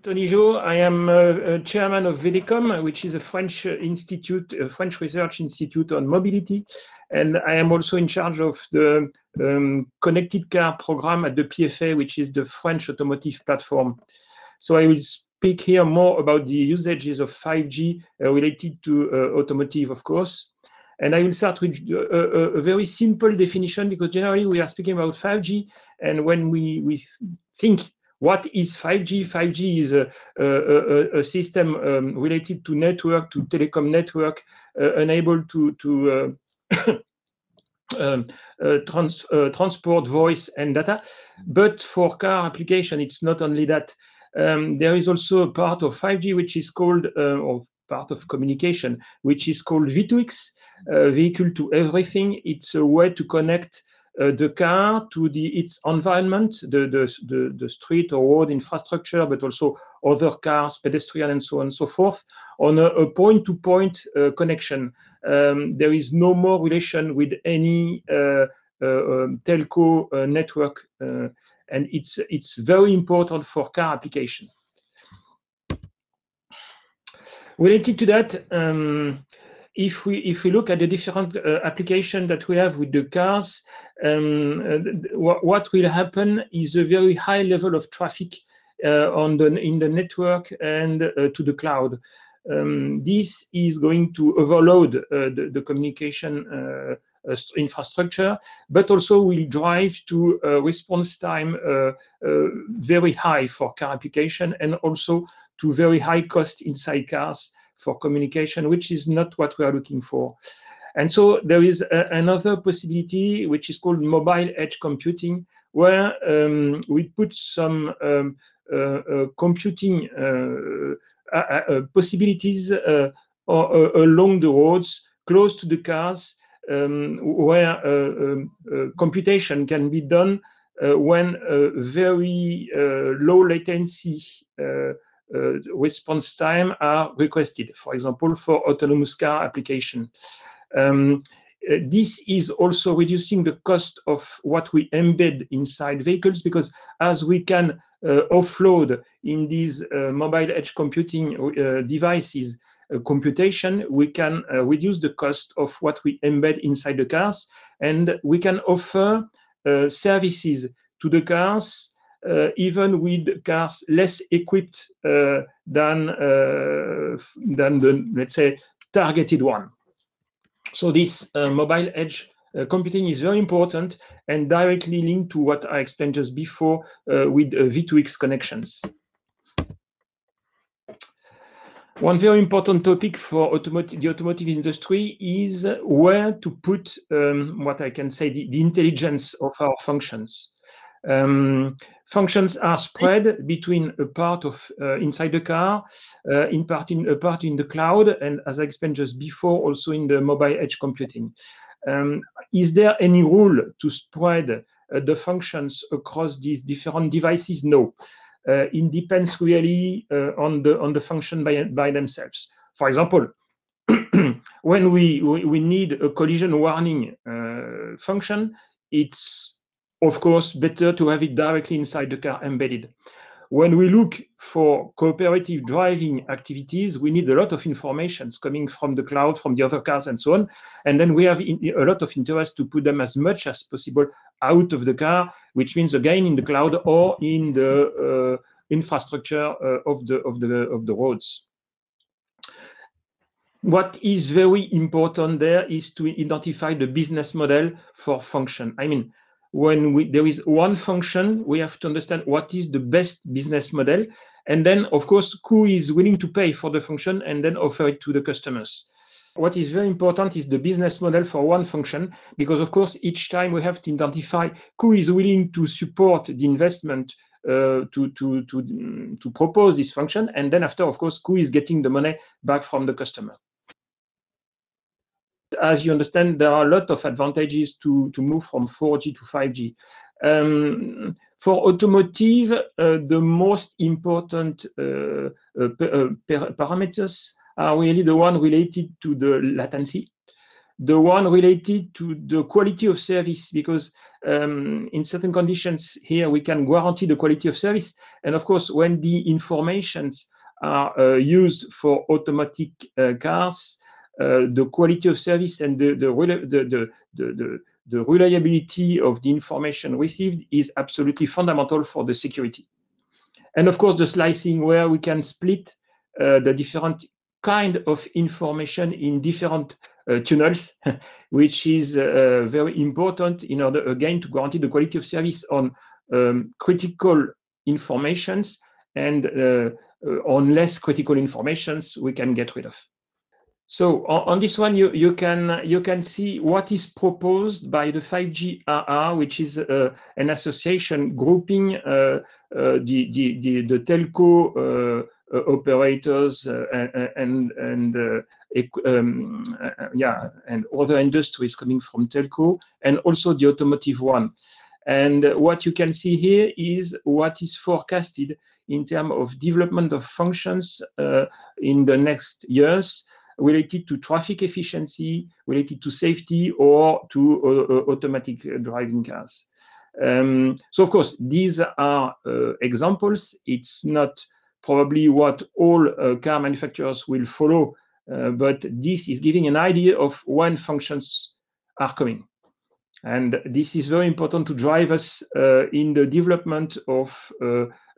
Tony Jo, I am chairman of VEDECOM, which is a French institute, a French research institute on mobility. And I am also in charge of the connected car program at the PFA, which is the French automotive platform. So I will speak here more about the usages of 5G related to automotive, of course. And I will start with a very simple definition, because generally we are speaking about 5G. And when we think, what is 5G? 5G is a system related to network, to telecom network, enabled to transport voice and data. But for car application, it's not only that. There is also a part of 5G which is called, or part of communication, which is called V2X, vehicle to everything. It's a way to connect the car to its environment, the street or road infrastructure, but also other cars, pedestrian, and so on and so forth, on a point-to-point connection. There is no more relation with any telco network, and it's very important for car application. Related to that, if we look at the different application that we have with the cars, what will happen is a very high level of traffic in the network and to the cloud. This is going to overload the communication infrastructure, but also will drive to response time very high for car application, and also to very high cost inside cars for communication, which is not what we are looking for. And so there is another possibility, which is called mobile edge computing, where we put some computing possibilities along the roads, close to the cars, where computation can be done when very low latency response time are requested, for example, for autonomous car application. This is also reducing the cost of what we embed inside vehicles, because as we can offload in these mobile edge computing devices computation, we can reduce the cost of what we embed inside the cars, and we can offer services to the cars even with cars less equipped than the, let's say, targeted one. So this mobile edge computing is very important and directly linked to what I explained just before with V2X connections. One very important topic for the automotive industry is where to put what I can say the intelligence of our functions. Functions are spread between a part of inside the car, a part in the cloud, and as I explained just before, also in the mobile edge computing. Is there any rule to spread the functions across these different devices? No. It depends really on the function by themselves. For example, when we need a collision warning function, it's of course better to have it directly inside the car embedded. When we look for cooperative driving activities, we need a lot of information coming from the cloud, from the other cars, and so on. And then we have a lot of interest to put them as much as possible out of the car, which means again in the cloud or in the infrastructure of the roads. What is very important there is to identify the business model for function. I mean, when there is one function, we have to understand what is the best business model, and then of course who is willing to pay for the function, and then offer it to the customers. What is very important is the business model for one function, because of course each time we have to identify who is willing to support the investment to propose this function, and then after, of course, who is getting the money back from the customer. As you understand, there are a lot of advantages to move from 4G to 5G. For automotive, the most important parameters are really the one related to the latency. the one related to the quality of service, because in certain conditions here we can guarantee the quality of service. And of course, when the informations are used for automatic cars, the quality of service and the reliability of the information received is absolutely fundamental for the security. And of course, the slicing, where we can split the different kind of information in different tunnels, which is very important in order, again, to guarantee the quality of service on critical informations, and on less critical informations we can get rid of. So on this one, you can see what is proposed by the 5G-RR, which is an association grouping the telco operators and other industries coming from telco, and also the automotive one. And what you can see here is what is forecasted in terms of development of functions in the next years, related to traffic efficiency, related to safety, or to automatic driving cars. So of course, these are examples. It's not probably what all car manufacturers will follow, but this is giving an idea of when functions are coming. And this is very important to drive us in the development of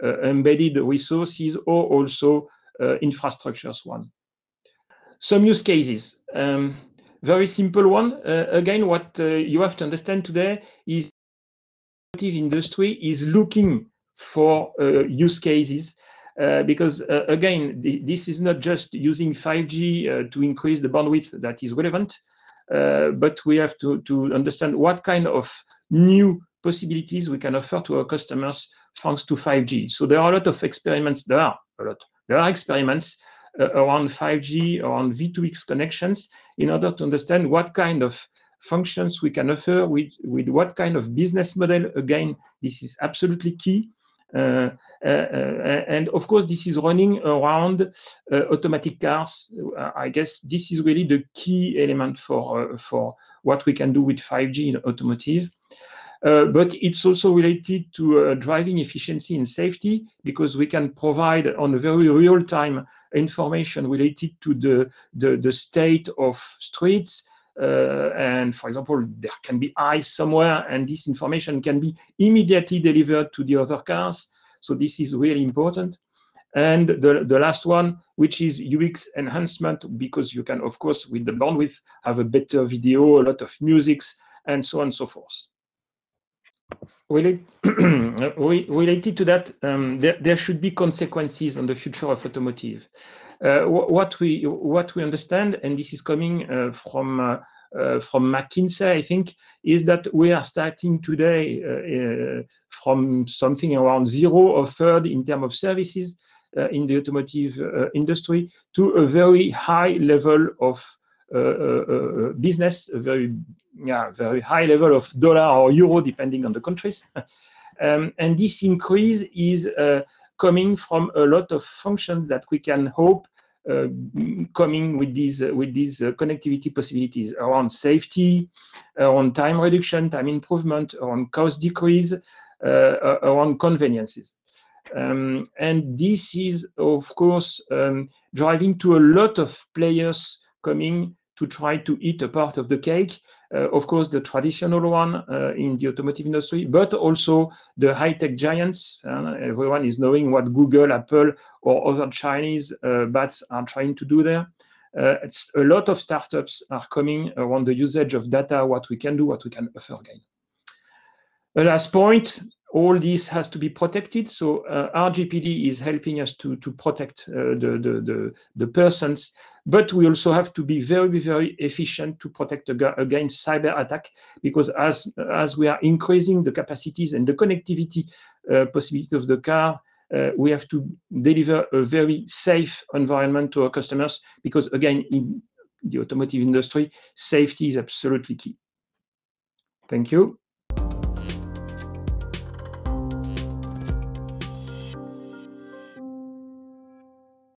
embedded resources, or also infrastructures one. Some use cases. Very simple one. Again, what you have to understand today is the automotive industry is looking for use cases, because again, this is not just using 5G to increase the bandwidth that is relevant, but we have to understand what kind of new possibilities we can offer to our customers thanks to 5G. So there are a lot of experiments. There are experiments around 5G, around V2X connections, in order to understand what kind of functions we can offer with what kind of business model. Again, this is absolutely key. And of course, this is running around automatic cars. I guess this is really the key element for what we can do with 5G in automotive. But it's also related to driving efficiency and safety, because we can provide on a very real-time information related to the state of streets. And for example, there can be ice somewhere, and this information can be immediately delivered to the other cars. So this is really important. And the last one, which is UX enhancement, because you can, of course, with the bandwidth, have a better video, a lot of music, and so on and so forth. Related to that, there should be consequences on the future of automotive. What we understand, and this is coming from McKinsey, I think, is that we are starting today from something around 0 or third in terms of services in the automotive industry, to a very high level of business, a very high level of dollar or euro, depending on the countries. And this increase is coming from a lot of functions that we can hope coming with these connectivity possibilities around safety, around time reduction, time improvement, around cost decrease, around conveniences. And this is, of course, driving to a lot of players coming to try to eat a part of the cake. Of course, the traditional one in the automotive industry, but also the high-tech giants. Everyone is knowing what Google, Apple, or other Chinese bats are trying to do there. It's a lot of startups are coming around the usage of data, what we can do, what we can offer again. The last point, all this has to be protected. So RGPD is helping us to protect the persons, but we also have to be very, very efficient to protect against cyber attack, because as we are increasing the capacities and the connectivity possibility of the car, we have to deliver a very safe environment to our customers, because again, in the automotive industry, safety is absolutely key. Thank you.